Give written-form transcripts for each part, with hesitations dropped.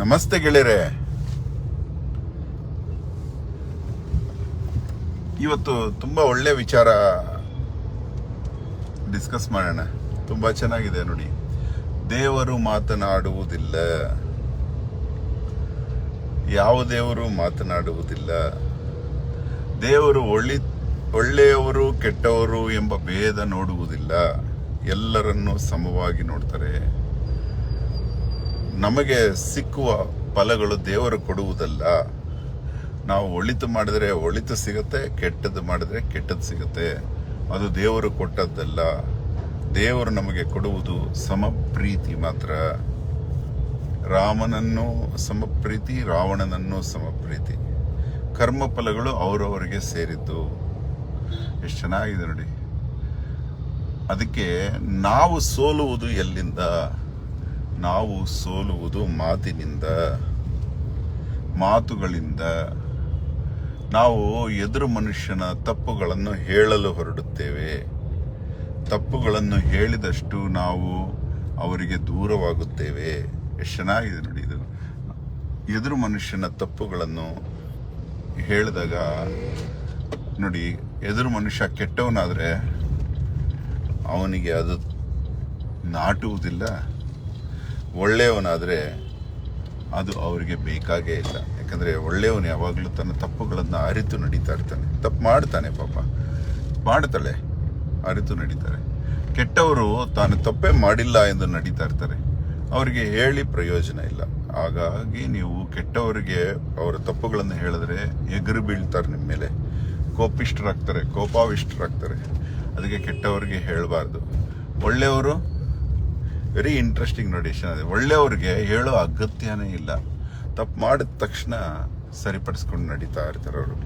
ನಮಸ್ತೆ ಗೆಳೆಯರೆ. ಇವತ್ತು ತುಂಬಾ ಒಳ್ಳೆ ವಿಚಾರ ಡಿಸ್ಕಸ್ ಮಾಡೋಣ. ತುಂಬಾ ಚೆನ್ನಾಗಿದೆ ನೋಡಿ. ದೇವರು ಮಾತನಾಡುವುದಿಲ್ಲ, ಯಾವ ದೇವರು ಮಾತನಾಡುವುದಿಲ್ಲ. ದೇವರು ಒಳ್ಳೆಯವರು ಕೆಟ್ಟವರು ಎಂಬ ಭೇದ ನೋಡುವುದಿಲ್ಲ, ಎಲ್ಲರನ್ನೂ ಸಮವಾಗಿ ನೋಡ್ತಾರೆ. ನಮಗೆ ಸಿಕ್ಕುವ ಫಲಗಳು ದೇವರು ಕೊಡುವುದಲ್ಲ. ನಾವು ಒಳಿತು ಮಾಡಿದ್ರೆ ಒಳಿತು ಸಿಗುತ್ತೆ, ಕೆಟ್ಟದ್ದು ಮಾಡಿದ್ರೆ ಕೆಟ್ಟದ್ದು ಸಿಗುತ್ತೆ. ಅದು ದೇವರು ಕೊಟ್ಟದ್ದಲ್ಲ. ದೇವರು ನಮಗೆ ಕೊಡುವುದು ಸಮಪ್ರೀತಿ ಮಾತ್ರ. ರಾಮನನ್ನು ಸಮಪ್ರೀತಿ, ರಾವಣನನ್ನು ಸಮಪ್ರೀತಿ. ಕರ್ಮ ಫಲಗಳು ಅವರವರಿಗೆ ಸೇರಿದ್ದು. ಎಷ್ಟು ಚೆನ್ನಾಗಿದೆ ನೋಡಿ. ಅದಕ್ಕೆ ನಾವು ಸೋಲುವುದು ಎಲ್ಲಿಂದ? ನಾವು ಸೋಲುವುದು ಮಾತುಗಳಿಂದ. ನಾವು ಎದುರು ಮನುಷ್ಯನ ತಪ್ಪುಗಳನ್ನು ಹೇಳಲು ಹೊರಡುತ್ತೇವೆ. ತಪ್ಪುಗಳನ್ನು ಹೇಳಿದಷ್ಟು ನಾವು ಅವರಿಗೆ ದೂರವಾಗುತ್ತೇವೆ. ಎಷ್ಟು ಚೆನ್ನಾಗಿದೆ ನೋಡಿ ಇದು. ಎದುರು ಮನುಷ್ಯನ ತಪ್ಪುಗಳನ್ನು ಹೇಳಿದಾಗ ನೋಡಿ, ಎದುರು ಮನುಷ್ಯ ಕೆಟ್ಟವನಾದ್ರೆ ಅವನಿಗೆ ಅದು ನಾಟುವುದಿಲ್ಲ. ಒಳ್ಳೆಯವನಾದರೆ ಅದು ಅವರಿಗೆ ಬೇಕಾಗೇ ಇಲ್ಲ. ಯಾಕಂದರೆ ಒಳ್ಳೆಯವನು ಯಾವಾಗಲೂ ತನ್ನ ತಪ್ಪುಗಳನ್ನು ಅರಿತು ನಡೀತಾ ಇರ್ತಾನೆ. ತಪ್ಪು ಮಾಡ್ತಾನೆ, ಪಾಪ ಮಾಡ್ತಾಳೆ, ಅರಿತು ನಡೀತಾರೆ. ಕೆಟ್ಟವರು ತಾನು ತಪ್ಪೇ ಮಾಡಿಲ್ಲ ಎಂದು ನಡೀತಾ ಇರ್ತಾರೆ. ಅವರಿಗೆ ಹೇಳಿ ಪ್ರಯೋಜನ ಇಲ್ಲ. ಹಾಗಾಗಿ ನೀವು ಕೆಟ್ಟವರಿಗೆ ಅವರ ತಪ್ಪುಗಳನ್ನು ಹೇಳಿದ್ರೆ ಎಗರು ಬೀಳ್ತಾರೆ ನಿಮ್ಮ ಮೇಲೆ, ಕೋಪಾವಿಷ್ಟರಾಗ್ತಾರೆ. ಅದಕ್ಕೆ ಕೆಟ್ಟವರಿಗೆ ಹೇಳಬಾರ್ದು. ಒಳ್ಳೆಯವರು ವೆರಿ ಇಂಟ್ರೆಸ್ಟಿಂಗ್ ನೋಡಿ. ಒಳ್ಳೆಯವ್ರಿಗೆ ಹೇಳೋ ಅಗತ್ಯನೇ ಇಲ್ಲ. ತಪ್ಪು ಮಾಡಿದ ತಕ್ಷಣ ಸರಿಪಡಿಸ್ಕೊಂಡು ನಡೀತಾ ಇರ್ತಾರೆ ಅವರು.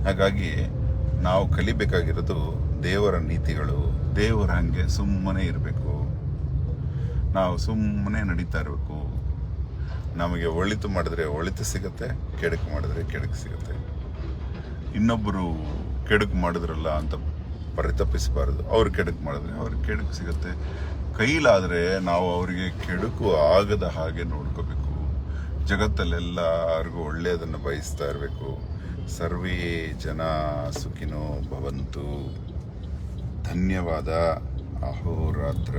ಹಾಗಾಗಿ ನಾವು ಕಲಿಬೇಕಾಗಿರೋದು ದೇವರ ನೀತಿಗಳು. ದೇವರ ಹಂಗೆ ಸುಮ್ಮನೆ ಇರಬೇಕು. ನಾವು ಸುಮ್ಮನೆ ನಡೀತಾ ಇರಬೇಕು. ನಮಗೆ ಒಳಿತು ಮಾಡಿದ್ರೆ ಒಳಿತು ಸಿಗುತ್ತೆ, ಕೆಡುಕು ಮಾಡಿದ್ರೆ ಕೆಡುಕು ಸಿಗುತ್ತೆ. ಇನ್ನೊಬ್ಬರು ಕೆಡುಕು ಮಾಡಿದ್ರಲ್ಲ ಅಂತ ಪರಿತಪಿಸಬಾರದು. ಅವ್ರು ಕೆಡುಕು ಮಾಡಿದ್ರೆ ಅವ್ರಿಗೆ ಕೆಡುಕು ಸಿಗುತ್ತೆ. ಕೈಲಾದರೆ ನಾವು ಅವರಿಗೆ ಕೆಡುಕು ಆಗದ ಹಾಗೆ ನೋಡ್ಕೋಬೇಕು. ಜಗತ್ತಲ್ಲೆಲ್ಲರಿಗೂ ಒಳ್ಳೆಯದನ್ನು ಬಯಸ್ತಾ ಇರಬೇಕು. ಸರ್ವೇ ಜನ ಸುಖಿನೋ ಭವಂತು. ಧನ್ಯವಾದ. ಅಹೋರಾತ್ರ.